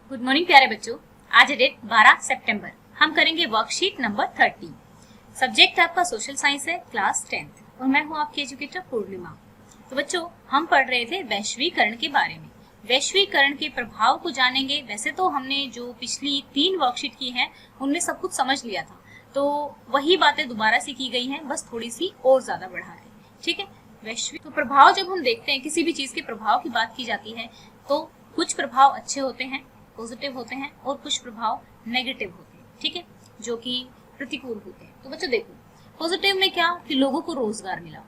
Good morning प्यारे बच्चों। आज है डेट 12 सितंबर। हम करेंगे वर्कशीट नंबर 30। सब्जेक्ट आपका सोशल साइंस है, क्लास 10th, और मैं हूं आपकी एजुकेटर पूर्णिमा। तो बच्चों, हम पढ़ रहे थे वैश्वीकरण के बारे में। वैश्वीकरण के प्रभाव को जानेंगे। वैसे तो हमने जो पिछली 3 वर्कशीट की है उनमें सब कुछ समझ लिया था, तो वही बातें दोबारा से की गई हैं, बस थोड़ी सी और ज्यादा बढ़ा के। ठीक है। वैश्विक तो प्रभाव जब हम देखते हैं, किसी भी चीज के प्रभाव की बात की जाती है, तो कुछ प्रभाव अच्छे होते हैं, पॉजिटिव होते हैं, और कुछ प्रभाव नेगेटिव होते हैं। ठीक है, जो कि प्रतिकूल होते हैं। तो बच्चों देखो, पॉजिटिव में क्या कि लोगों को रोजगार मिला,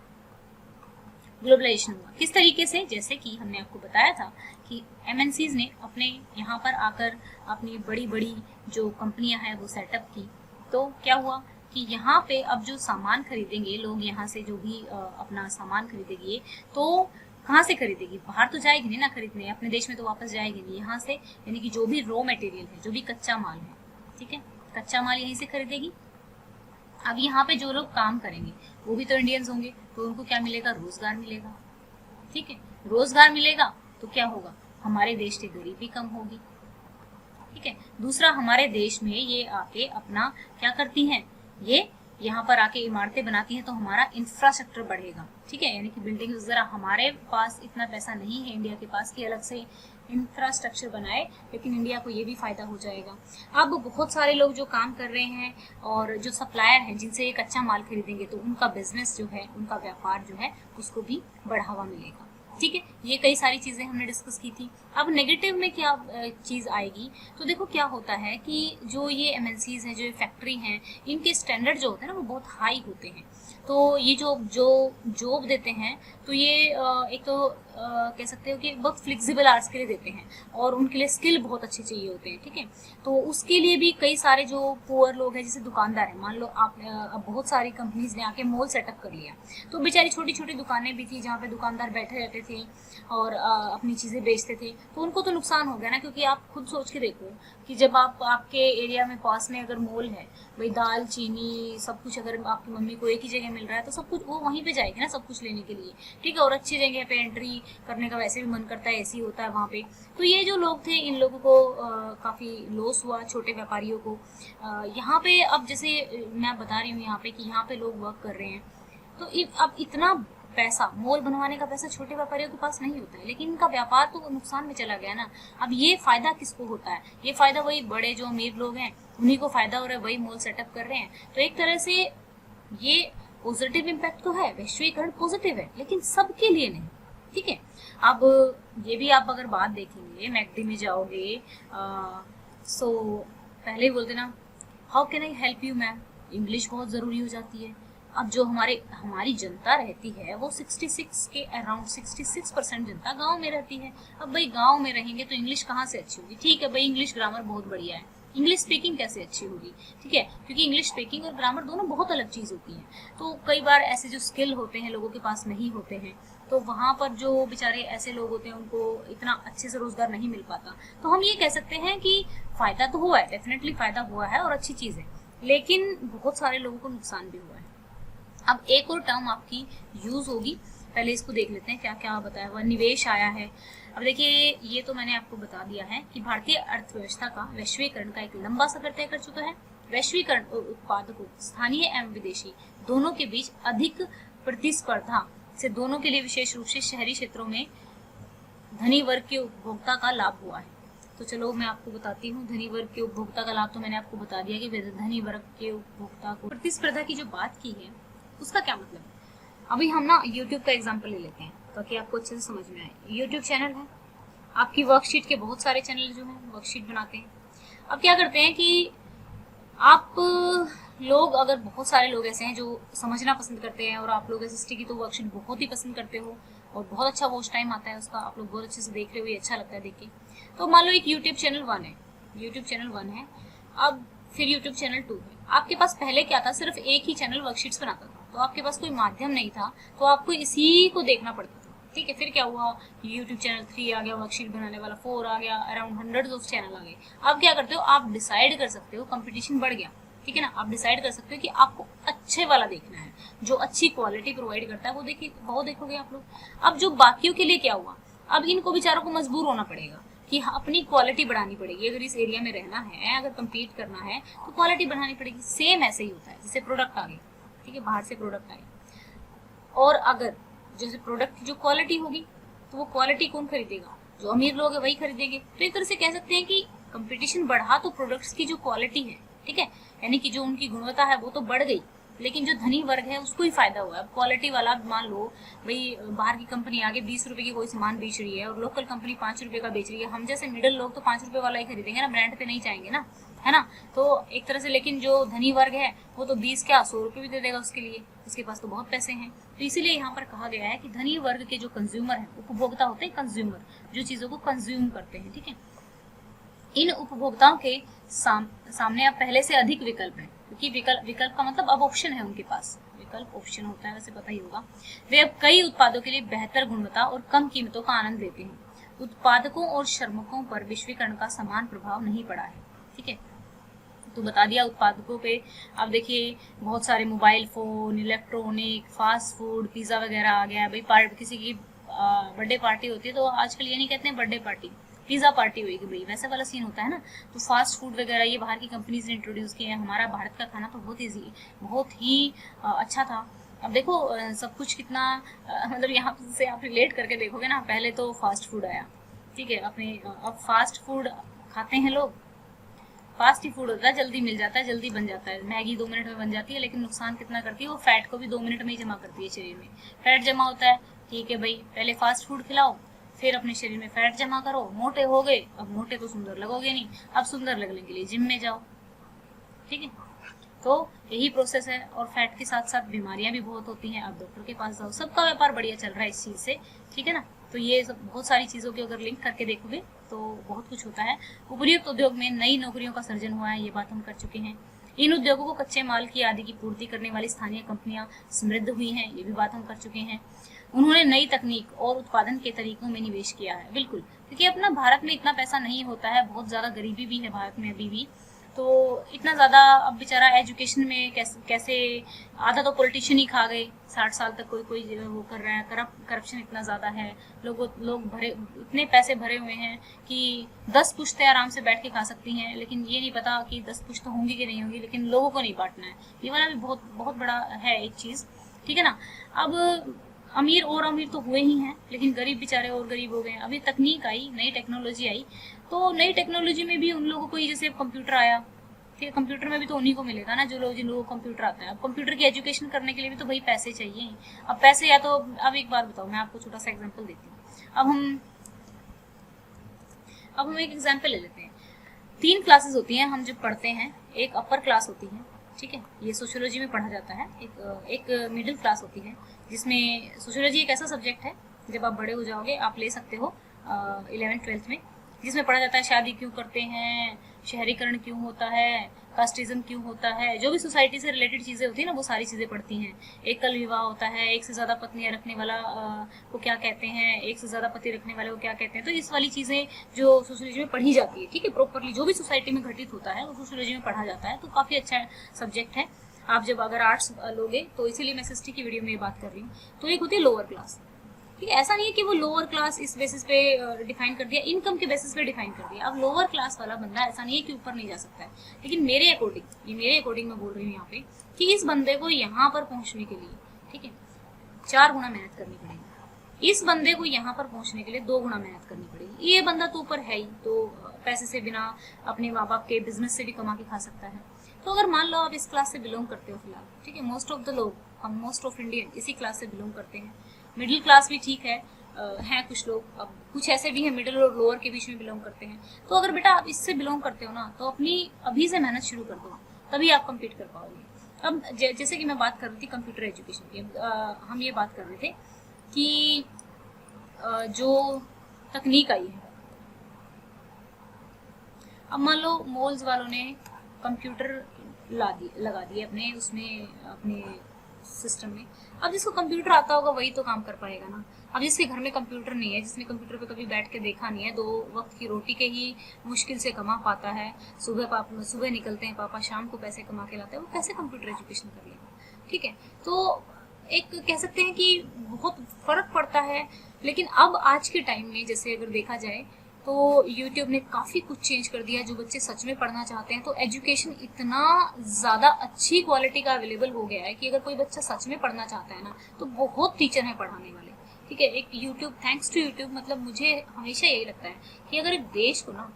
ग्लोबलाइजेशन हुआ। किस तरीके से? जैसे कि हमने आपको बताया था कि एमएनसीज ने अपने यहाँ पर आकर अपनी बड़ी बड़ी जो कंपनियां हैं वो सेटअप की। तो क्या हुआ कि यहाँ पे अब जो सामान खरीदेंगे लोग, यहाँ से जो भी अपना सामान खरीदेंगे, तो कहाँ से खरीदेगी? बाहर तो जाएगी नहीं ना खरीदने, अपने देश में तो वापस जाएगी नहीं। यहाँ से, यानी कि जो भी रॉ मटेरियल है, जो भी कच्चा माल है, ठीक है, कच्चा माल यहीं से खरीदेगी। अब यहाँ पे जो लोग काम करेंगे वो भी तो इंडियंस होंगे, तो उनको क्या मिलेगा? रोजगार मिलेगा। ठीक है, रोजगार मिलेगा तो क्या होगा? हमारे देश की गरीबी कम होगी। ठीक है। दूसरा, हमारे देश में ये आके अपना क्या करती हैं, ये यहाँ पर आके इमारतें बनाती हैं, तो हमारा इंफ्रास्ट्रक्चर बढ़ेगा। ठीक है, यानी कि बिल्डिंग वगैरह। हमारे पास इतना पैसा नहीं है इंडिया के पास कि अलग से इंफ्रास्ट्रक्चर बनाए, लेकिन इंडिया को ये भी फायदा हो जाएगा। अब बहुत सारे लोग जो काम कर रहे हैं और जो सप्लायर हैं जिनसे ये कच्चा माल खरीदेंगे, तो उनका बिजनेस जो है, उनका व्यापार जो है, उसको भी बढ़ावा मिलेगा। ठीक है, ये कई सारी चीजें हमने डिस्कस की थी। अब नेगेटिव में क्या चीज आएगी? तो देखो क्या होता है कि जो ये एमएनसीज हैं, जो ये फैक्ट्री हैं, इनके स्टैंडर्ड जो होते हैं ना वो बहुत हाई होते हैं। तो ये जो जॉब देते हैं, तो ये एक तो कह सकते हो कि बहुत फ्लेक्सिबल आवर्स के लिए देते हैं, और उनके लिए स्किल बहुत अच्छे चाहिए होते हैं। ठीक है, तो उसके लिए भी कई सारे जो पुअर लोग हैं, जैसे दुकानदार हैं, मान लो आप, अब बहुत सारी कंपनीज ने आके मॉल सेटअप कर लिया, तो बेचारी छोटी छोटी दुकानें भी थी जहाँ पे दुकानदार बैठे रहते थे और अपनी चीज़ें बेचते थे, तो उनको तो नुकसान हो गया ना। क्योंकि आप खुद सोच के देखो कि जब आपके एरिया में पास में अगर मॉल है, भाई दाल चीनी सब कुछ अगर आपकी मम्मी को एक ही जगह मिल रहा है, तो सब कुछ वो वहीं पे जाएगी ना सब कुछ लेने के लिए। ठीक है, और अच्छी जगह पे एंट्री करने का वैसे भी मन करता है, ऐसी होता है वहाँ पे। तो ये जो लोग थे, इन लोगों को काफ़ी लॉस हुआ, छोटे व्यापारियों को। यहाँ पे अब जैसे मैं बता रही हूँ यहाँ पे कि यहाँ पे लोग वर्क कर रहे हैं, तो अब इतना पैसा, मॉल बनवाने का पैसा छोटे व्यापारियों के पास नहीं होता है, लेकिन इनका व्यापार तो नुकसान में चला गया ना। अब ये फायदा किसको होता है? ये फायदा वही बड़े जो अमीर लोग हैं उन्हीं को फायदा हो रहा है, वही मॉल सेटअप कर रहे हैं। तो एक तरह से ये पॉजिटिव इम्पैक्ट तो है, वैश्वीकरण पॉजिटिव है, लेकिन सबके लिए नहीं। ठीक है, अब ये भी आप अगर बात देखेंगे, मैकडी में जाओगे, सो पहले ही बोलते ना, how can I help you ma'am, English बहुत ज़रूरी हो जाती है। अब जो हमारी जनता रहती है वो 66 के अराउंड 66% जनता गांव में रहती है। अब भाई गांव में रहेंगे तो इंग्लिश कहाँ से अच्छी होगी? ठीक है भाई, इंग्लिश ग्रामर बहुत बढ़िया है, इंग्लिश स्पीकिंग कैसे अच्छी होगी? ठीक है, क्योंकि इंग्लिश स्पीकिंग और ग्रामर दोनों बहुत अलग चीज़ होती है। तो कई बार ऐसे जो स्किल होते हैं लोगों के पास नहीं होते हैं, तो वहाँ पर जो बेचारे ऐसे लोग होते हैं उनको इतना अच्छे से रोजगार नहीं मिल पाता। तो हम ये कह सकते हैं कि फायदा तो हुआ है, डेफिनेटली फायदा हुआ है और अच्छी चीज़ है, लेकिन बहुत सारे लोगों को नुकसान भी हुआ है। अब एक और टर्म आपकी यूज होगी, पहले इसको देख लेते हैं क्या क्या बताया हुआ। निवेश आया है। अब देखिए, ये तो मैंने आपको बता दिया है कि भारतीय अर्थव्यवस्था का वैश्वीकरण का एक लंबा सफर तय कर चुका है। वैश्वीकरण और उत्पादकों, स्थानीय एवं विदेशी, दोनों के बीच अधिक प्रतिस्पर्धा से दोनों के लिए, विशेष रूप से शहरी क्षेत्रों में, धनी वर्ग के उपभोक्ता का लाभ हुआ है। तो चलो मैं आपको बताती हूँ, धनी वर्ग के उपभोक्ता का लाभ तो मैंने आपको बता दिया कि धनी वर्ग के उपभोक्ता को। प्रतिस्पर्धा की जो बात की है उसका क्या मतलब है? अभी हम ना YouTube का एग्जांपल ले लेते हैं ताकि आपको अच्छे से समझ में आए। YouTube चैनल है, आपकी वर्कशीट के बहुत सारे चैनल जो हैं वर्कशीट बनाते हैं। अब क्या करते हैं कि आप लोग, अगर बहुत सारे लोग ऐसे हैं जो समझना पसंद करते हैं, और आप लोग SST की तो वर्कशीट बहुत ही पसंद करते हो और बहुत अच्छा वॉच टाइम आता है उसका, आप लोग बहुत अच्छे से देख रहे हो, ये अच्छा लगता है देख के। तो मान लो एक यूट्यूब चैनल 1 है, अब फिर यूट्यूब चैनल 2 है। आपके पास पहले क्या था? सिर्फ एक ही चैनल वर्कशीट्स बनाता था, तो आपके पास कोई माध्यम नहीं था, तो आपको इसी को देखना पड़ता था। ठीक है, फिर क्या हुआ? यूट्यूब चैनल 3 आ गया, वर्कशीट बनाने वाला 4 आ गया, अराउंड हंड्रेड्स ऑफ चैनल आ गए। अब क्या करते हो? आप डिसाइड कर सकते हो, कंपटीशन बढ़ गया। ठीक है ना, आप डिसाइड कर सकते हो कि आपको अच्छे वाला देखना है, जो अच्छी क्वालिटी प्रोवाइड करता है, वो देखोगे आप लोग। अब जो बाकियों के लिए क्या हुआ? अब इनको बेचारों को मजबूर होना पड़ेगा कि अपनी क्वालिटी बढ़ानी पड़ेगी। अगर इस एरिया में रहना है, अगर कम्पीट करना है तो क्वालिटी बढ़ानी पड़ेगी। सेम ऐसे ही होता है जैसे प्रोडक्ट आ गए, ठीक है, बाहर से प्रोडक्ट आए, और अगर जैसे प्रोडक्ट की जो क्वालिटी होगी तो वो क्वालिटी कौन खरीदेगा? जो अमीर लोग है वही खरीदेंगे। तो एक तरह से कह सकते हैं कि कंपटीशन बढ़ा तो प्रोडक्ट्स की जो क्वालिटी है, ठीक है, यानी कि जो उनकी गुणवत्ता है वो तो बढ़ गई, लेकिन जो धनी वर्ग है उसको ही फायदा हुआ। अब क्वालिटी वाला मान लो भाई बाहर की कंपनी आगे 20 रुपए की कोई सामान बेच रही है और लोकल कंपनी 5 रुपए का बेच रही है, हम जैसे मिडिल लोग तो 5 रुपए वाला ही खरीदेंगे ना, ब्रांड पे नहीं जाएंगे ना, है ना। तो एक तरह से, लेकिन जो धनी वर्ग है वो तो 20 क्या 100 रुपए भी दे देगा उसके लिए, उसके पास तो बहुत पैसे हैं। तो इसीलिए यहाँ पर कहा गया है कि धनी वर्ग के जो कंज्यूमर है, उपभोक्ता होते हैं कंज्यूमर, जो चीजों को कंज्यूम करते हैं, ठीक है, इन उपभोक्ताओं के सामने अब पहले से अधिक विकल्प है, क्योंकि विकल्प का मतलब अब ऑप्शन है उनके पास, विकल्प ऑप्शन होता है, वैसे पता ही होगा। वे अब कई उत्पादों के लिए बेहतर गुणवत्ता और कम कीमतों का आनंद लेते हैं। उत्पादकों और श्रमिकों पर वैश्वीकरण का समान प्रभाव नहीं पड़ा है, ठीक है। तो बता दिया उत्पादकों पे। अब देखिए बहुत सारे mobile phone, electronic, fast food, pizza वगैरह आ गया भाई। किसी की बर्थडे पार्टी होती है तो आजकल ये नहीं कहते हैं बर्थडे पार्टी, पिज्जा पार्टी होगी भाई, वैसा वाला सीन होता है ना। तो फास्ट फूड वगैरह ये बाहर की कंपनीज ने इंट्रोड्यूस किए हैं। हमारा भारत का खाना तो बहुत ही अच्छा था। अब देखो सब कुछ कितना मतलब यहाँ से आप रिलेट करके देखोगे ना, पहले तो फास्ट फूड आया, ठीक है, अपने अब फास्ट फूड खाते हैं लोग, फास्ट ही फूड होता है, जल्दी मिल जाता है, जल्दी बन जाता है, मैगी 2 मिनट में बन जाती है, लेकिन नुकसान कितना करती है, वो फैट को भी 2 मिनट में ही जमा करती है शरीर में, फैट जमा होता है। ठीक है भाई, पहले फास्ट फूड खिलाओ, फिर अपने शरीर में फैट जमा करो, मोटे हो गए, अब मोटे तो सुंदर लगोगे नहीं, अब सुंदर लगने के लिए जिम में जाओ, ठीक है। तो यही प्रोसेस है, और फैट के साथ साथ बीमारियां भी बहुत होती हैं, आप डॉक्टर के पास जाओ, सबका व्यापार बढ़िया चल रहा है इस चीज से, ठीक है ना। तो ये सब बहुत सारी चीजों के अगर लिंक करके देखोगे तो बहुत कुछ होता है। उपयुक्त उद्योग में नई नौकरियों का सृजन हुआ है, ये बात हम कर चुके हैं। इन उद्योगों को कच्चे माल की आदि की पूर्ति करने वाली स्थानीय कंपनियां समृद्ध हुई हैं, ये भी बात हम कर चुके हैं। उन्होंने नई तकनीक और उत्पादन के तरीकों में निवेश किया है, बिल्कुल, क्योंकि अपना भारत में इतना पैसा नहीं होता है, बहुत ज्यादा गरीबी भी है भारत में अभी भी, तो इतना ज्यादा अब बेचारा एजुकेशन में कैसे आधा तो पॉलिटिशियन ही खा गए, 60 साल तक कोई वो कर रहा है, करप्शन इतना ज्यादा है, लोग भरे, इतने पैसे भरे हुए हैं कि 10 पुश्तें आराम से बैठ के खा सकती हैं, लेकिन ये नहीं पता कि 10 पुश्तें होंगी कि नहीं होंगी, लेकिन लोगों को नहीं बांटना है। ये वाला भी बहुत बड़ा है एक चीज, ठीक है ना। अब अमीर और अमीर तो हुए ही हैं, लेकिन गरीब बेचारे और गरीब हो गए। अभी तकनीक आई, नई टेक्नोलॉजी आई, तो नई टेक्नोलॉजी में भी उन लोगों को, जैसे कंप्यूटर आया, ठीक है, कंप्यूटर में भी तो उन्हीं को मिलेगा ना जिन लोगों को कंप्यूटर आता है। अब कंप्यूटर की एजुकेशन करने के लिए भी तो भाई पैसे चाहिए। अब पैसे या तो, अब एक बात बताओ, मैं आपको छोटा सा एग्जांपल देती हूँ। अब हम एक एग्जांपल ले लेते हैं। 3 क्लासेस होती हैं हम जब पढ़ते हैं, एक अपर क्लास होती है, ठीक है, ये सोशियोलॉजी में पढ़ा जाता है, एक मिडिल क्लास होती है, जिसमें सोशियोलॉजी एक ऐसा सब्जेक्ट है, जब आप बड़े हो जाओगे आप ले सकते हो 11th-12th में, जिसमें पढ़ा जाता है शादी क्यों करते हैं, शहरीकरण क्यों होता है, कास्टिज्म क्यों होता है, जो भी सोसाइटी से रिलेटेड चीजें होती है ना, वो सारी चीजें पढ़ती हैं। एकल विवाह होता है, एक से ज्यादा पत्नियां रखने वाला को क्या कहते हैं, एक से ज्यादा पति रखने वाले को क्या कहते हैं। तो इस वाली चीजें जो सोशियोलॉजी में पढ़ी जाती है, ठीक है, प्रॉपरली जो भी सोसाइटी में घटित होता है वो सोशियोलॉजी में पढ़ा जाता है, तो काफी अच्छा सब्जेक्ट है। आप जब अगर आर्ट्स लोगे तो इसीलिए मैं SST की वीडियो में ये बात कर रही हूँ। तो एक होती है लोअर क्लास, ठीक है, ऐसा नहीं है कि वो लोअर क्लास इस बेसिस पे डिफाइन कर दिया, इनकम के बेसिस पे डिफाइन कर दिया। अब लोअर क्लास वाला बंदा ऐसा नहीं है कि ऊपर नहीं जा सकता है, लेकिन मेरे अकॉर्डिंग मैं बोल रही हूँ यहाँ पे कि इस बंदे को यहाँ पर पहुंचने के लिए, ठीक है, 4 गुना मेहनत करनी पड़ेगी। इस बंदे को यहाँ पर पहुंचने के लिए 2 गुना मेहनत करनी पड़ेगी। ये बंदा तो ऊपर है ही, तो पैसे से बिना अपने माँ बाप के बिजनेस से भी कमा के खा सकता है। तो अगर मान लो आप इस क्लास से बिलोंग करते हो फिलहाल, ठीक है, मोस्ट ऑफ द लोग, हम मोस्ट ऑफ इंडियन इसी क्लास से बिलोंग करते हैं। मिडिल क्लास भी ठीक है, हैं कुछ लोग, अब कुछ ऐसे भी हैं मिडिल और लोअर के बीच में बिलोंग करते हैं। तो अगर बेटा आप इससे बिलोंग करते हो ना, तो अपनी अभी से मेहनत शुरू कर दो, तभी आप कम्पीट कर पाओगे। अब जैसे कि मैं बात कर रही थी कंप्यूटर एजुकेशन की, हम ये बात कर रहे थे कि जो तकनीक आई है, अब मान लो मॉल्स वालों ने कंप्यूटर लगा दिए अपने सिस्टम में। अब जिसको कंप्यूटर आता होगा वही तो काम कर पाएगा ना। अब जिसके घर में कंप्यूटर नहीं है, जिसने कंप्यूटर पे कभी बैठ के देखा नहीं है, 2 वक्त की रोटी के ही मुश्किल से कमा पाता है, सुबह निकलते हैं पापा, शाम को पैसे कमा के लाते हैं, वो कैसे कंप्यूटर एजुकेशन कर लेगा, ठीक है। तो एक कह सकते हैं कि बहुत फर्क पड़ता है। लेकिन अब आज के टाइम में जैसे अगर देखा जाए तो YouTube ने काफ़ी कुछ चेंज कर दिया। जो बच्चे सच में पढ़ना चाहते हैं तो एजुकेशन इतना ज़्यादा अच्छी क्वालिटी का अवेलेबल हो गया है कि अगर कोई बच्चा सच में पढ़ना चाहता है ना तो बहुत टीचर हैं पढ़ाने वाले। ठीक है, एक यूट्यूब, थैंक्स टू यूट्यूब, मतलब मुझे हमेशा यही लगता है कि अगर एक देश को ना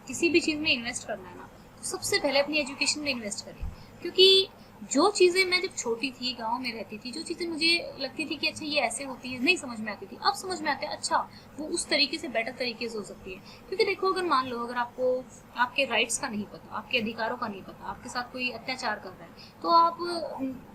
किसी भी चीज़ में इन्वेस्ट करना है ना तो सबसे पहले अपनी एजुकेशन में इन्वेस्ट करें। क्योंकि जो चीज़ें मैं जब छोटी थी, गांव में रहती थी, जो चीज़ें मुझे लगती थी कि अच्छा ये ऐसे होती है, नहीं समझ में आती थी, अब समझ में आते हैं अच्छा वो उस तरीके से बेटर तरीके से हो सकती है। क्योंकि देखो, अगर मान लो अगर आपको आपके राइट्स का नहीं पता, आपके अधिकारों का नहीं पता, आपके साथ कोई अत्याचार कर रहा है तो आप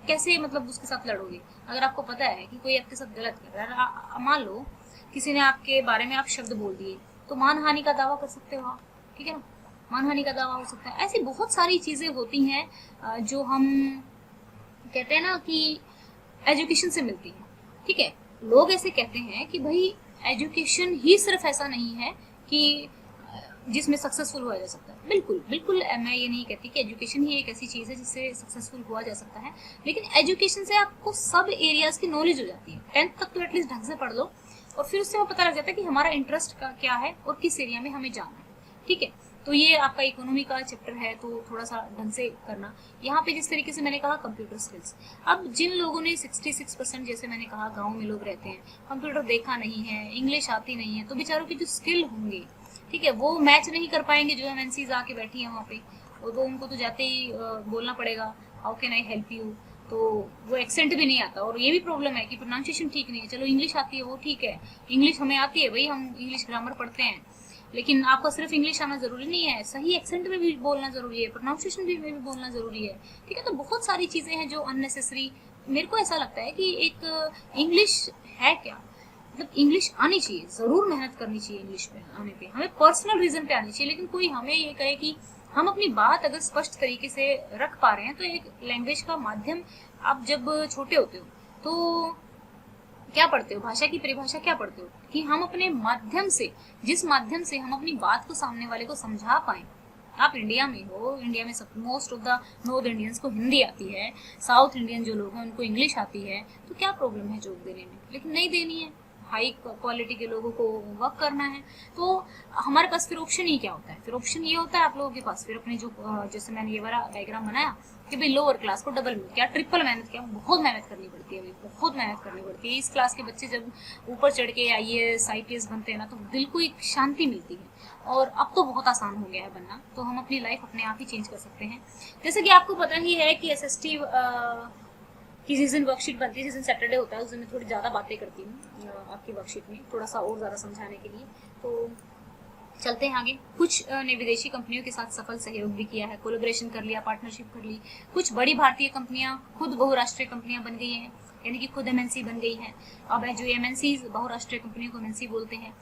कैसे मतलब उसके साथ लड़ोगे? अगर आपको पता है कि कोई आपके साथ गलत कर रहा है, मान लो किसी ने आपके बारे में आप शब्द बोल दिए तो मानहानि का दावा कर सकते हो आप, ठीक है ना, मानहानि का दावा हो सकता है। ऐसी बहुत सारी चीज़ें होती हैं जो हम कहते हैं ना कि एजुकेशन से मिलती है। ठीक है, लोग ऐसे कहते हैं कि भाई एजुकेशन ही सिर्फ ऐसा नहीं है कि जिसमें सक्सेसफुल हुआ जा सकता है। बिल्कुल बिल्कुल, मैं ये नहीं कहती कि एजुकेशन ही एक ऐसी चीज़ है जिससे सक्सेसफुल हुआ जा सकता है, लेकिन एजुकेशन से आपको सब एरियाज की नॉलेज हो जाती है। 10th तक तो एटलीस्ट ढंग से पढ़ लो और फिर उससे वो पता लग जाता है कि हमारा इंटरेस्ट का क्या है और किस एरिया में हमें जाना है। ठीक है, तो ये आपका इकोनॉमी का चैप्टर है तो थोड़ा सा ढंग से करना। यहाँ पे जिस तरीके से मैंने कहा कंप्यूटर स्किल्स, अब जिन लोगों ने 66% जैसे मैंने कहा गांव में लोग रहते हैं, कंप्यूटर देखा नहीं है, इंग्लिश आती नहीं है, तो बेचारों की जो स्किल होंगे, ठीक है, वो मैच नहीं कर पाएंगे जो एमएनसीज आके बैठी है वहाँ पे। वो उनको तो जाते ही बोलना पड़ेगा how can I help you, तो वो एक्सेंट भी नहीं आता। और ये भी प्रॉब्लम है कि प्रोनाउंसिएशन ठीक नहीं है। चलो इंग्लिश आती है वो ठीक है, इंग्लिश हमें आती है भाई, हम इंग्लिश ग्रामर पढ़ते हैं, लेकिन आपको सिर्फ इंग्लिश आना जरूरी नहीं है, सही एक्सेंट में भी बोलना जरूरी है, प्रोनाउंसिएशन में भी बोलना जरूरी है। ठीक है, तो बहुत सारी चीज़ें हैं जो अननेसेसरी, मेरे को ऐसा लगता है कि एक इंग्लिश है क्या, मतलब इंग्लिश आनी चाहिए, जरूर मेहनत करनी चाहिए इंग्लिश पे आने पे, हमें पर्सनल रीजन पे आनी चाहिए। लेकिन कोई हमें ये कहे कि हम अपनी बात अगर स्पष्ट तरीके से रख पा रहे हैं, तो एक लैंग्वेज का माध्यम, आप जब छोटे होते हो तो क्या पढ़ते हो, भाषा की परिभाषा क्या पढ़ते हो कि हम अपने माध्यम से, जिस माध्यम से हम अपनी बात को सामने वाले को समझा पाए। आप इंडिया में हो, इंडिया में सब most of the north Indians को हिंदी आती है, साउथ इंडियन जो लोग हैं उनको इंग्लिश आती है, तो क्या प्रॉब्लम है जॉब देने में? लेकिन नहीं देनी है, हाई क्वालिटी के लोगों को वर्क करना है, तो हमारे पास फिर ऑप्शन ही क्या होता है? फिर ऑप्शन ये होता है आप लोगों के पास फिर अपने जो, जैसे मैंने ये वाला डायग्राम बनाया कि भाई लोअर क्लास को डबल क्या ट्रिपल मेहनत, क्या बहुत मेहनत करनी पड़ती है, बहुत मेहनत करनी पड़ती है। इस क्लास के बच्चे जब ऊपर चढ़ के IAS IPS बनते हैं ना तो दिल को एक शांति मिलती है। और अब तो बहुत आसान हो गया है बनना, तो हम अपनी लाइफ अपने आप ही चेंज कर सकते हैं। जैसे कि आपको पता ही है कि SST की जिस दिन वर्कशीट बनती है, जिस दिन सैटरडे होता है, उस दिन मैं थोड़ी ज़्यादा बातें करती हूँ आपकी वर्कशीट में, थोड़ा सा और ज़्यादा समझाने के लिए। तो चलते हैं आगे। कुछ ने विदेशी कंपनियों के साथ सफल सहयोग भी किया है, कोलैबोरेशन कर लिया, पार्टनरशिप कर ली। कुछ बड़ी भारतीय कंपनियां खुद बहुराष्ट्रीय कंपनियां बन गई हैं, यानी कि खुद MNC बन गई हैं। अब जो MNC बहुराष्ट्रीय कंपनियों को MNC बोलते हैं,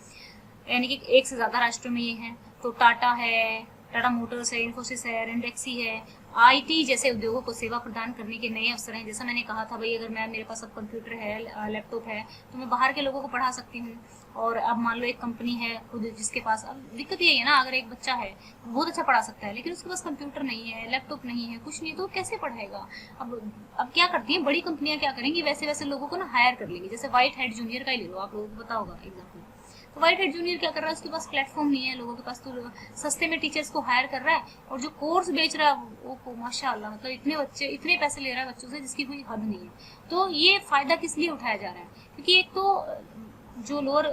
यानी कि एक से ज़्यादा राष्ट्रों में ये हैं। तो टाटा है, टाटा मोटर्स है, इन्फोसिस है, रेंडेक्सी है। IT जैसे उद्योगों को सेवा प्रदान करने के नए अवसर हैं। जैसा मैंने कहा था भाई, अगर मेरे पास अब कंप्यूटर है, लैपटॉप है, तो मैं बाहर के लोगों को पढ़ा सकती हूँ। और अब मान लो एक कंपनी है खुद जिसके पास, अब दिक्कत ये है ना, अगर एक बच्चा है बहुत अच्छा पढ़ा सकता है लेकिन उसके पास कंप्यूटर नहीं है, लैपटॉप नहीं है, कुछ नहीं, तो कैसे पढ़ाएगा? अब क्या करती हैं बड़ी कंपनियां, क्या करेंगी, वैसे वैसे लोगों को ना हायर कर लेंगी। जैसे व्हाइट हेड जूनियर का ही ले लो, आप लोगों को पता होगा एग्जाम्पल। तो व्हाइट हेड जूनियर क्या कर रहा है, उसके पास प्लेटफॉर्म नहीं है, लोगों के पास तो सस्ते में टीचर्स को हायर कर रहा है, और जो कोर्स बेच रहा है वो माशाल्लाह, मतलब इतने पैसे ले रहा है बच्चों से जिसकी कोई हद नहीं है। तो ये फायदा किस लिए उठाया जा रहा है? क्योंकि एक तो जो लोअर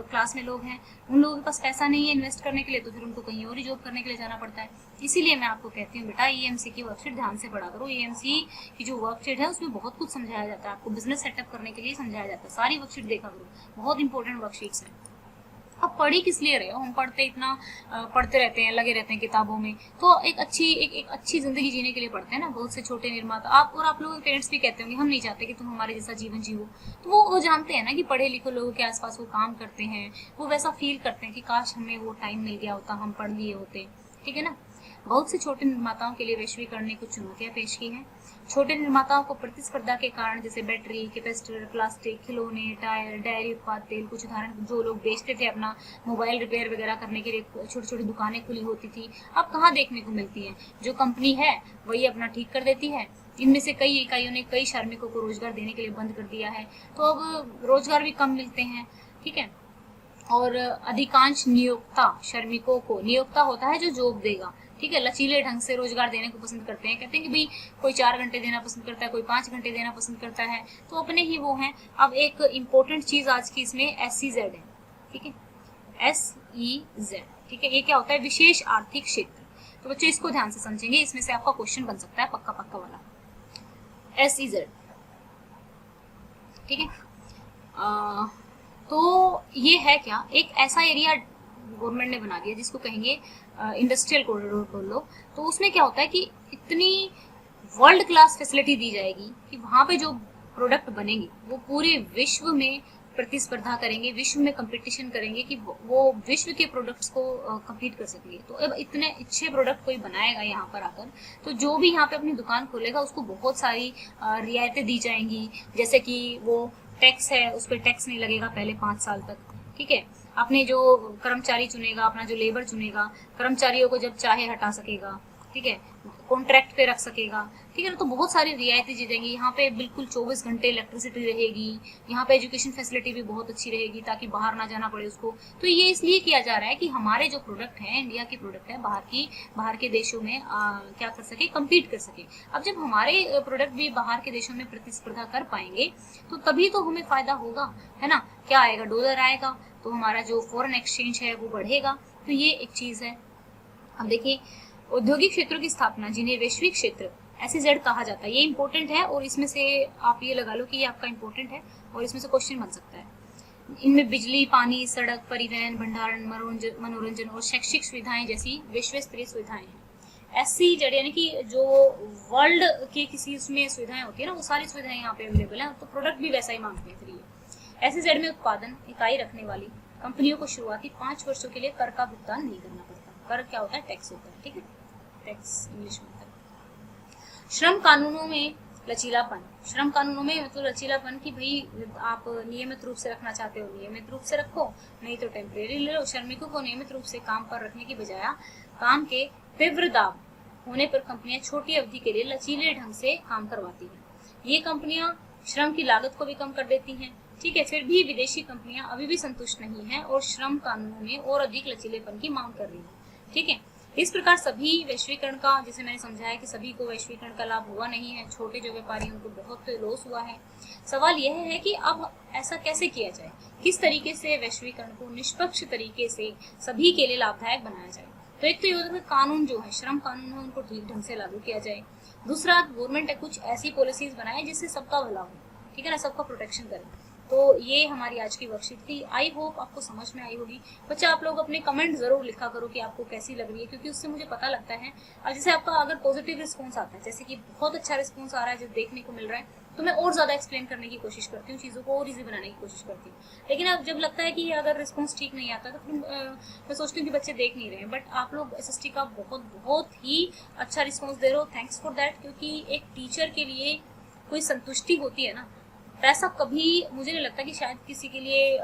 क्लास में लोग हैं उन लोगों के पास पैसा नहीं है इन्वेस्ट करने के लिए, तो फिर उनको कहीं और ही जॉब करने के लिए जाना पड़ता है। इसीलिए मैं आपको कहती हूँ बेटा, EMC की वर्कशीट ध्यान से पढ़ा करो। EMC की जो वर्कशीट है उसमें बहुत कुछ समझाया जाता है, आपको बिजनेस सेटअप करने के लिए समझाया जाता है। सारी वर्कशीट देखा करो, बहुत इंपॉर्टेंट वर्कशीट्स हैं। अब पढ़ी किस लिए रहे हो, हम पढ़ते रहते हैं, लगे रहते हैं किताबों में, तो एक अच्छी जिंदगी जीने के लिए पढ़ते हैं ना। बहुत से छोटे निर्माता आप लोगों के पेरेंट्स भी कहते होंगे हम नहीं चाहते कि तुम हमारे जैसा जीवन जियो, तो वो जानते हैं ना कि पढ़े लिखे लोगों के आसपास वो काम करते हैं, वो वैसा फील करते हैं कि काश हमें वो टाइम मिल गया होता, हम पढ़ लिए होते। ठीक है ना। बहुत से छोटे निर्माताओं के लिए वैश्वीकरण ने कुछ चुनौतियां पेश की हैं। छोटे निर्माताओं को प्रतिस्पर्धा के कारण, जैसे बैटरी, कैपेसिटर, प्लास्टिक, खिलौने, टायर, डेयरी उत्पाद, तेल, कुछ उदाहरण जो लोग बेचते थे अपना मोबाइल रिपेयर वगैरह करने के लिए, छोटी छोटी दुकानें खुली होती थी, अब कहाँ देखने को मिलती हैं। जो कंपनी है वही अपना ठीक कर देती है। इनमें से कई इकाइयों ने कई श्रमिकों को रोजगार देने के लिए बंद कर दिया है, तो अब रोजगार भी कम मिलते हैं। ठीक है, और अधिकांश नियोक्ता श्रमिकों को, नियोक्ता होता है जो जॉब देगा, ठीक है, लचीले ढंग से रोजगार देने को पसंद करते हैं। कहते हैं कि भाई कोई 4 घंटे देना पसंद करता है, कोई 5 घंटे देना पसंद करता है, तो अपने ही वो हैं। अब एक इम्पोर्टेंट चीज आज की इसमें SEZ है, ठीक है, SEZ, ठीक है, ये क्या होता है, विशेष आर्थिक क्षेत्र। तो बच्चों इसको ध्यान से समझेंगे, इसमें से आपका क्वेश्चन बन सकता है पक्का पक्का वाला, SEZ, ठीक है। तो ये है क्या, एक ऐसा एरिया गवर्नमेंट ने बना दिया जिसको कहेंगे इंडस्ट्रियल कॉरिडोर बोल लो। तो उसमें क्या होता है कि इतनी वर्ल्ड क्लास फैसिलिटी दी जाएगी कि वहाँ पे जो प्रोडक्ट बनेंगे वो पूरे विश्व में प्रतिस्पर्धा करेंगे, विश्व में कंपटीशन करेंगे कि वो विश्व के प्रोडक्ट्स को कम्पीट कर सकेंगे। तो अब इतने अच्छे प्रोडक्ट कोई बनाएगा यहाँ पर आकर, तो जो भी यहाँ पे अपनी दुकान खोलेगा उसको बहुत सारी रियायतें दी जाएंगी, जैसे कि वो टैक्स है उस पर टैक्स नहीं लगेगा पहले 5 साल तक, ठीक है। अपने जो कर्मचारी चुनेगा, अपना जो लेबर चुनेगा, कर्मचारियों को जब चाहे हटा सकेगा, ठीक है, कॉन्ट्रैक्ट पे रख सकेगा, ठीक है ना। तो बहुत सारी रियायतें दी जाएंगी। यहाँ पे बिल्कुल 24 घंटे इलेक्ट्रिसिटी रहेगी, यहाँ पे एजुकेशन फैसिलिटी भी बहुत अच्छी रहेगी ताकि बाहर ना जाना पड़े उसको। तो ये इसलिए किया जा रहा है कि हमारे जो प्रोडक्ट हैं, इंडिया के प्रोडक्ट है, बाहर के देशों में क्या कर सके, कम्पीट कर सके। अब जब हमारे प्रोडक्ट भी बाहर के देशों में प्रतिस्पर्धा कर पाएंगे तो तभी तो हमें फायदा होगा, है ना। क्या आएगा, डॉलर आएगा, तो हमारा जो फॉरेन एक्सचेंज है वो बढ़ेगा। तो ये एक चीज है। अब देखिए औद्योगिक क्षेत्रों की स्थापना जिन्हें वैश्विक क्षेत्र SEZ कहा जाता है, ये इंपॉर्टेंट है और इसमें से आप ये लगा लो कि ये आपका इंपॉर्टेंट है और इसमें से क्वेश्चन बन सकता है। इनमें बिजली, पानी, सड़क, परिवहन, भंडारण, मनोरंजन और शैक्षिक सुविधाएं जैसी विश्व स्तरीय सुविधाएं हैं। SEZ यानी कि जो वर्ल्ड के किसी उसमें सुविधाएं होती है ना, वो सारी सुविधाएं यहाँ पे अवेलेबल है। तो प्रोडक्ट भी वैसा ही मांगते हैं। फिर SEZ में उत्पादन इकाई रखने वाली कंपनियों को शुरुआती 5 वर्षों के लिए कर का भुगतान नहीं करना पड़ता। कर क्या होता है, टैक्स होता है, ठीक है, टैक्स इंग्लिश में होता है। श्रम कानूनों में लचीलापन, श्रम कानूनों में मतलब लचीलापन कि भाई आप नियमित रूप से रखना चाहते हो नियमित रूप से रखो, नहीं तो टेम्परेरी ले लो। श्रमिकों को नियमित रूप से काम पर रखने की बजाय काम के तीव्र दाब होने पर कंपनियां छोटी अवधि के लिए लचीले ढंग से काम करवाती हैं। ये कंपनियां श्रम की लागत को भी कम कर देती हैं, ठीक है। फिर भी विदेशी कंपनियां अभी भी संतुष्ट नहीं हैं और श्रम कानूनों में और अधिक लचीलेपन की मांग कर रही हैं, ठीक है। इस प्रकार सभी वैश्वीकरण का, जैसे मैंने समझाया कि सभी को वैश्वीकरण का लाभ हुआ नहीं है, छोटे जो व्यापारी उनको बहुत लॉस हुआ है। सवाल यह है कि अब ऐसा कैसे किया जाए, किस तरीके से वैश्वीकरण को निष्पक्ष तरीके से सभी के लिए लाभदायक बनाया जाए। तो एक तो ये कानून जो है, श्रम कानून है, उनको ठीक ढंग से लागू किया जाए। दूसरा, गवर्नमेंट कुछ ऐसी पॉलिसीज बनाए जिससे सबका भला हो, ठीक है ना, सबका प्रोटेक्शन करे। तो ये हमारी आज की वर्कशीट थी। आई होप आपको समझ में आई होगी। बच्चा आप लोग अपने कमेंट जरूर लिखा करो कि आपको कैसी लग रही है, क्योंकि उससे मुझे पता लगता है। और जैसे आपका अगर पॉजिटिव रिस्पॉन्स आता है, जैसे कि बहुत अच्छा रिस्पॉन्स आ रहा है, जो देखने को मिल रहा है, तो मैं और ज्यादा एक्सप्लेन करने की कोशिश करती हूँ, चीज़ों को और ईजी बनाने की कोशिश करती हूँ। लेकिन अब जब लगता है कि अगर रिस्पॉन्स ठीक नहीं आता तो फिर मैं सोचती हूँ कि बच्चे देख नहीं रहे हैं। बट आप लोग SST का बहुत ही अच्छा रिस्पॉन्स दे रहे हो, थैंक्स फॉर दैट। क्योंकि एक टीचर के लिए कोई संतुष्टि होती है ना, पैसा कभी मुझे नहीं लगता कि शायद किसी के लिए,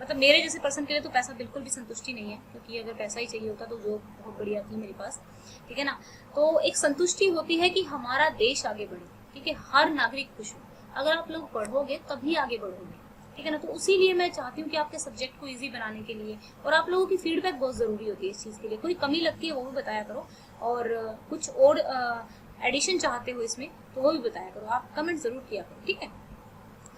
मतलब मेरे जैसे पर्सन के लिए तो पैसा बिल्कुल भी संतुष्टि नहीं है। क्योंकि अगर पैसा ही चाहिए होता तो जॉब बहुत बढ़िया थी मेरे पास, ठीक है ना। तो एक संतुष्टि होती है कि हमारा देश आगे बढ़े, ठीक है, हर नागरिक खुश हो। अगर आप लोग पढ़ोगे तभी आगे बढ़ोगे, ठीक है ना। तो इसीलिए मैं चाहती हूँ कि आपके सब्जेक्ट को ईजी बनाने के लिए, और आप लोगों की फीडबैक बहुत जरूरी होती है इस चीज़ के लिए। कोई कमी लगती है वो भी बताया करो, और कुछ और एडिशन चाहते हो इसमें तो वो भी बताया करो, आप कमेंट जरूर किया करो, ठीक है।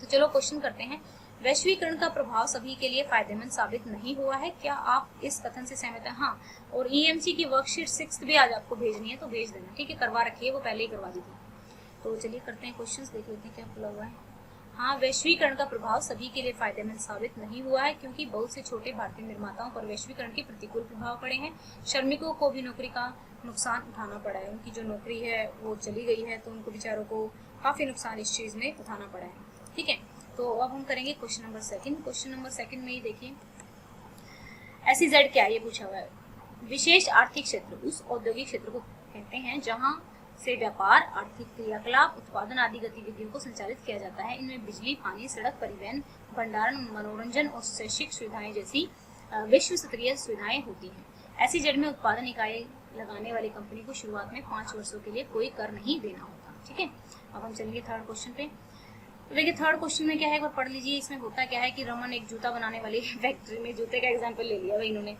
तो चलो क्वेश्चन करते हैं। वैश्वीकरण का प्रभाव सभी के लिए फायदेमंद साबित नहीं हुआ है, क्या आप इस कथन से सहमत हैं? हाँ, और EMC की वर्कशीट 6 भी आज आपको भेजनी है तो भेज देना, ठीक है, करवा रखी है, वो पहले ही करवा दी थी। तो चलिए करते हैं क्वेश्चंस, देख लेते हैं क्या खुला हुआ है। हाँ, वैश्वीकरण का प्रभाव सभी के लिए फायदेमंद साबित नहीं हुआ है, क्योंकि बहुत से छोटे भारतीय निर्माताओं पर वैश्वीकरण के प्रतिकूल प्रभाव पड़े हैं। श्रमिकों को भी नौकरी का नुकसान उठाना पड़ा है, उनकी जो नौकरी है वो चली गई है, तो उनको बेचारों को काफी नुकसान इस चीज में उठाना पड़ा है, ठीक है। तो अब हम करेंगे क्वेश्चन नंबर 2। क्वेश्चन नंबर 2 में ही देखिए, SEZ क्या है ये पूछा हुआ है। विशेष आर्थिक क्षेत्र उस औद्योगिक क्षेत्र को कहते हैं जहां से व्यापार, आर्थिक क्रियाकलाप, उत्पादन आदि गतिविधियों को संचालित किया जाता है। इनमें बिजली, पानी, सड़क, परिवहन, भंडारण, मनोरंजन और शैक्षिक सुविधाएं जैसी विश्व स्तरीय सुविधाएं होती हैं। SEZ में उत्पादन इकाई लगाने वाली कंपनी को शुरुआत में 5 वर्षों के लिए कोई कर नहीं देना होता, ठीक है। अब हम चलेंगे 3rd क्वेश्चन पे। तो देखिए थर्ड क्वेश्चन में क्या है, एक बार पढ़ लीजिए। इसमें होता क्या है कि रमन एक जूता बनाने वाली फैक्ट्री में, जूते का एग्जाम्पल ले लिया भाई इन्होंने,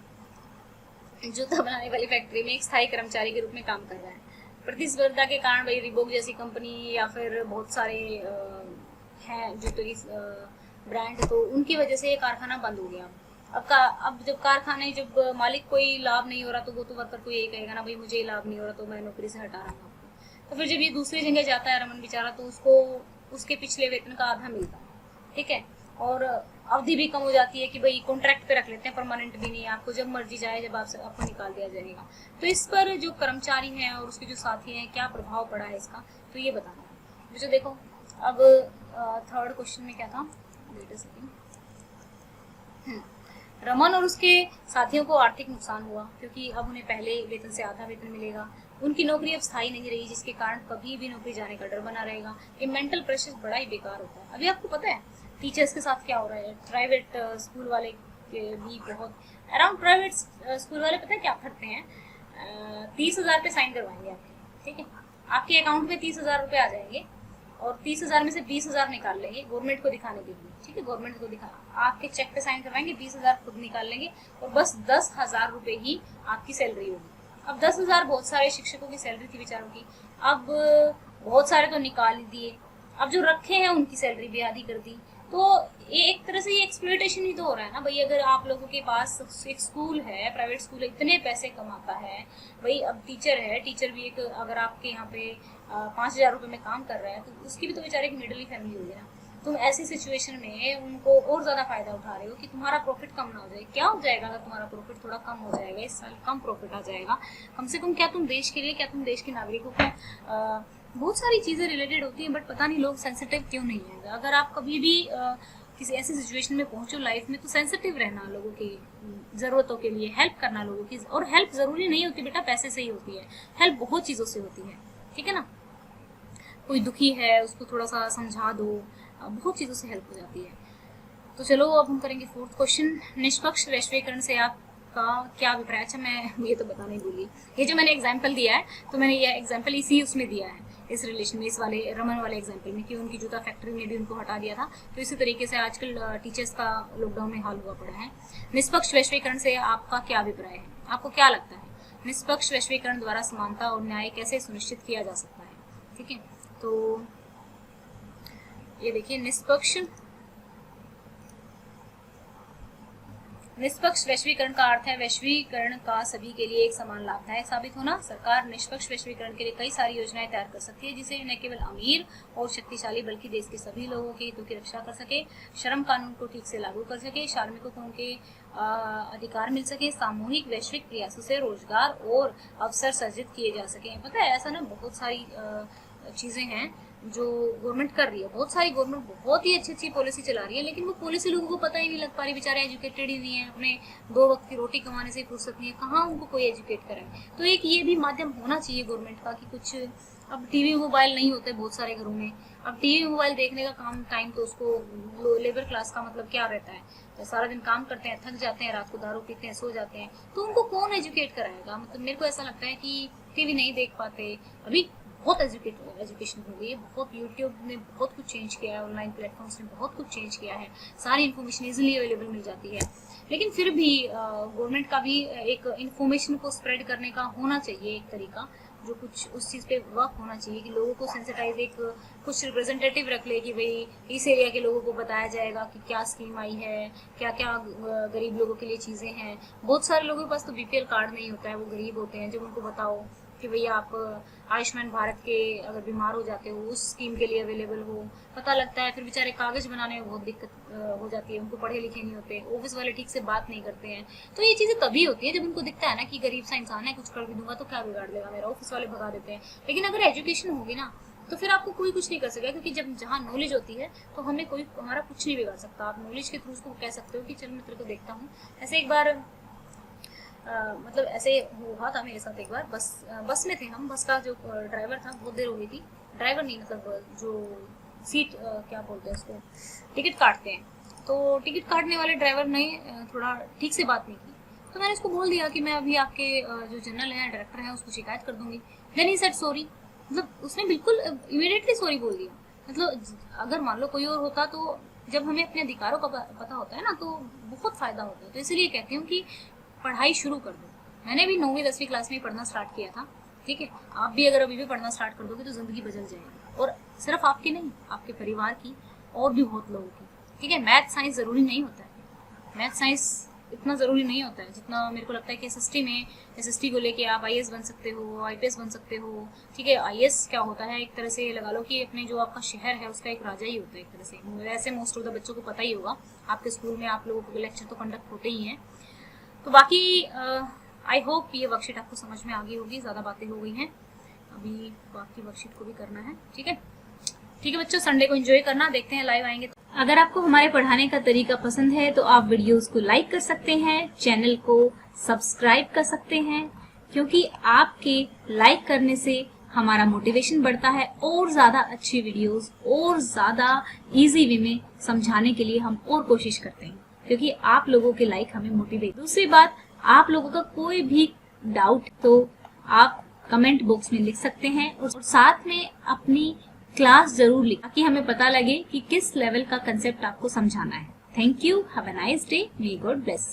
जूता बनाने वाली फैक्ट्री में एक स्थायी कर्मचारी के रूप में काम कर रहा है। प्रतिस्पर्धा के कारण भाई रिबॉक जैसी कंपनी या फिर बहुत सारे हैं जूतों की ब्रांड, तो उनकी वजह से ये कारखाना बंद हो गया। अब जब कारखाने, जब मालिक कोई लाभ नहीं हो रहा तो वो तो वर्कर को यही कहेगा ना भाई मुझे ये लाभ नहीं हो रहा तो मैं नौकरी से हटा रहा हूँ आपको। तो फिर जब ये दूसरी जगह जाता है रमन बेचारा, तो उसको उसके पिछले वेतन का आधा मिलता है, ठीक है, और अवधि भी कम हो जाती है कि भाई कॉन्ट्रैक्ट पे रख लेते हैं, परमानेंट भी नहीं है, आपको जब मर्जी जाए जब आपको निकाल दिया जाएगा। तो इस पर जो कर्मचारी हैं और उसके जो साथी हैं क्या प्रभाव पड़ा है इसका, तो ये बताना है मुझे। देखो अब थर्ड क्वेश्चन में क्या था, वेट अ सेकंड। रमन और उसके साथियों को आर्थिक नुकसान हुआ क्योंकि अब उन्हें पहले वेतन से आधा वेतन मिलेगा। उनकी नौकरी अब स्थायी नहीं रही, जिसके कारण कभी भी नौकरी जाने का डर बना रहेगा। ये मेंटल प्रेशर बड़ा ही बेकार होता है। अभी आपको पता है टीचर्स के साथ क्या हो रहा है, प्राइवेट स्कूल वाले भी बहुत अराउंड, प्राइवेट स्कूल वाले पता है क्या करते हैं, 30,000 पे साइन करवाएंगे आपके, ठीक है, आपके अकाउंट में 30,000 रुपये आ जाएंगे और 30,000 में से 20,000 निकाल लेंगे गवर्नमेंट को दिखाने के लिए, ठीक है, गवर्नमेंट को दिखा आपके चेक पे साइन करवाएंगे, 20,000 खुद निकाल लेंगे और बस 10,000 रुपये ही आपकी सैलरी होगी। अब 10,000 बहुत सारे शिक्षकों की सैलरी थी बेचारों की, अब बहुत सारे तो निकाल ही दिए, अब जो रखे हैं उनकी सैलरी भी आधी कर दी। तो ये एक तरह से ये एक्सप्लॉयटेशन ही तो हो रहा है ना भाई। अगर आप लोगों के पास एक स्कूल है, प्राइवेट स्कूल है, इतने पैसे कमाता है भाई, अब टीचर है, टीचर भी एक, अगर आपके यहाँ पे 5,000 रुपये में काम कर रहा है तो उसकी भी तो बेचारे की मिडिल फैमिली होगी ना। तुम ऐसी सिचुएशन में उनको और ज़्यादा फायदा उठा रहे हो कि तुम्हारा प्रॉफिट कम ना हो जाए। क्या हो जाएगा अगर तुम्हारा प्रॉफिट थोड़ा कम हो जाएगा, इस साल कम प्रॉफिट आ जाएगा, कम से कम क्या तुम देश के लिए, क्या तुम देश के नागरिकों को, बहुत सारी चीज़ें रिलेटेड होती हैं, बट पता नहीं लोग सेंसिटिव क्यों नहीं है। अगर आप कभी भी किसी ऐसी सिचुएशन में पहुंचो लाइफ में तो सेंसिटिव रहना लोगों की ज़रूरतों के लिए, हेल्प करना लोगों की। और हेल्प ज़रूरी नहीं होती बेटा पैसे से ही होती है, हेल्प बहुत चीज़ों से होती है, ठीक है ना। कोई दुखी है उसको थोड़ा सा समझा दो, बहुत चीज़ों से हेल्प हो जाती है। तो चलो अब हम करेंगे फोर्थ क्वेश्चन, निष्पक्ष वैश्वीकरण से आपका क्या अभिप्राय। अच्छा मैं ये तो बताना ही भूली, ये जो मैंने एग्जाम्पल दिया है तो मैंने ये एग्जाम्पल इसी उसमें दिया है, इस रिलेशन में, इस वाले रमन वाले एग्जाम्पल में, कि उनकी जूता फैक्ट्री में भी उनको हटा दिया था। तो इसी तरीके से आजकल टीचर्स का लॉकडाउन में हाल हुआ पड़ा है। निष्पक्ष वैश्वीकरण से आपका क्या अभिप्राय है, आपको क्या लगता है निष्पक्ष वैश्वीकरण द्वारा समानता और न्याय कैसे सुनिश्चित किया जा सकता है, ठीक है। तो ये देखिए निष्पक्ष वैश्वीकरण का अर्थ है वैश्वीकरण का सभी के लिए एक समान लाभदायक साबित होना। सरकार निष्पक्ष वैश्वीकरण के लिए कई सारी योजनाएं तैयार कर सकती है जिसे न केवल अमीर और शक्तिशाली बल्कि देश के सभी लोगों के हितों की रक्षा कर सके, श्रम कानून को ठीक से लागू कर सके, श्रमिकों को उनके अधिकार मिल सके, सामूहिक वैश्विक प्रयासों से रोजगार और अवसर सर्जित किए जा सके। पता है ऐसा ना बहुत सारी चीज़ें हैं जो गवर्नमेंट कर रही है, बहुत सारी गवर्नमेंट बहुत ही अच्छी अच्छी पॉलिसी चला रही है, लेकिन वो पॉलिसी लोगों को पता ही नहीं लग पा रही। बेचारे एजुकेटेड ही नहीं है, अपने 2 वक्त की रोटी कमाने से फुर्सत नहीं है, कहाँ उनको कोई एजुकेट कराए। तो एक ये भी माध्यम होना चाहिए गवर्नमेंट का कि कुछ, अब टीवी मोबाइल नहीं होते बहुत सारे घरों में, अब टीवी मोबाइल देखने का काम टाइम तो उसको लेबर क्लास का मतलब क्या रहता है, तो सारा दिन काम करते हैं, थक जाते हैं, रात को दारू पीते हैं, सो जाते हैं, तो उनको कौन एजुकेट कराएगा। मतलब मेरे को ऐसा लगता है कि टीवी नहीं देख पाते। अभी बहुत एजुकेशन हो गई है, बहुत यूट्यूब ने बहुत कुछ चेंज किया है, ऑनलाइन प्लेटफॉर्म्स ने बहुत कुछ चेंज किया है, सारी इन्फॉर्मेशन इजीली अवेलेबल मिल जाती है। लेकिन फिर भी गवर्नमेंट का भी एक इन्फॉर्मेशन को स्प्रेड करने का होना चाहिए एक तरीका, जो कुछ उस चीज़ पे वर्क होना चाहिए कि लोगों को सेंसिटाइज, एक कुछ रिप्रेजेंटेटिव रख ले कि भाई इस एरिया के लोगों को बताया जाएगा कि क्या स्कीम आई है, क्या क्या गरीब लोगों के लिए चीज़ें हैं। बहुत सारे लोगों के पास तो बीपीएल कार्ड नहीं होता है, वो गरीब होते हैं, जब उनको बताओ कि भैया आप आयुष्मान भारत के अगर बीमार हो जाते हो उस स्कीम के लिए अवेलेबल हो, पता लगता है, फिर बेचारे कागज बनाने में बहुत दिक्कत हो जाती है, उनको पढ़े लिखे नहीं होते, ऑफिस वाले ठीक से बात नहीं करते हैं। तो ये चीज़ें तभी होती है जब उनको दिखता है ना कि गरीब सा इंसान है, कुछ कर भी दूंगा तो क्या बिगाड़ देगा मेरा, ऑफिस वाले भगा देते हैं। लेकिन अगर एजुकेशन होगी ना तो फिर आपको कोई कुछ नहीं कर सकेगा, क्योंकि जब जहाँ नॉलेज होती है तो हमें कोई हमारा कुछ नहीं बिगाड़ सकता। आप नॉलेज के थ्रू उसको कह सकते हो कि चल मैं तेरे को देखता हूँ। ऐसे एक बार मतलब ऐसे हुआ था मेरे साथ। एक बार बस में थे हम, बस का जो ड्राइवर था, बहुत देर हो गई थी, ड्राइवर नहीं मतलब जो सीट क्या बोलते हैं उसको, टिकट काटते हैं, तो टिकट काटने वाले ड्राइवर ने थोड़ा ठीक से बात नहीं की। तो मैंने उसको बोल दिया कि मैं अभी आपके जो जनरल है, डायरेक्टर है, उसको शिकायत कर दूंगी। देन ही सेड सॉरी, मतलब उसने बिल्कुल इमीडिएटली सॉरी बोल दिया। मतलब अगर मान लो कोई और होता तो जब हमें अपने अधिकारों का पता होता है ना तो बहुत फायदा होता है। तो इसलिए कहती हूँ कि पढ़ाई शुरू कर दो। मैंने भी 9वीं 10वीं क्लास में पढ़ना स्टार्ट किया था, ठीक है। आप भी अगर अभी भी पढ़ना स्टार्ट कर दोगे तो जिंदगी बदल जाएगी, और सिर्फ आपकी नहीं, आपके परिवार की और भी बहुत लोगों की, ठीक है। मैथ साइंस जरूरी नहीं होता है, मैथ साइंस इतना ज़रूरी नहीं होता है जितना मेरे को लगता है कि एसएसटी में, एसएसटी को लेके आप आईएएस बन सकते हो, आईपीएस बन सकते हो, ठीक है। आईएएस क्या होता है, एक तरह से लगा लो कि अपने जो आपका शहर है उसका एक राजा ही होता है एक तरह से। वैसे मोस्ट ऑफ द बच्चों को पता ही होगा, आपके स्कूल में आप लोगों को लेक्चर तो कंडक्ट होते ही हैं। तो बाकी आई होप ये वर्कशीट आपको समझ में आ गई होगी। ज़्यादा बातें हो गई हैं, अभी बाकी वर्कशीट को भी करना है, ठीक है। ठीक है बच्चों, संडे को एंजॉय करना, देखते हैं लाइव आएंगे। अगर आपको हमारे पढ़ाने का तरीका पसंद है तो आप वीडियोस को लाइक कर सकते हैं, चैनल को सब्सक्राइब कर सकते हैं, क्योंकि आपके लाइक करने से हमारा मोटिवेशन बढ़ता है और ज़्यादा अच्छी वीडियोस और ज़्यादा इजी वे में समझाने के लिए हम और कोशिश करते हैं, क्योंकि आप लोगों के लाइक हमें मोटिवेट। दूसरी बात, आप लोगों का कोई भी डाउट तो आप कमेंट बॉक्स में लिख सकते हैं, और साथ में अपनी क्लास जरूर लिखें ताकि हमें पता लगे कि किस लेवल का कंसेप्ट आपको समझाना है। Thank you, have a nice day, may God bless you.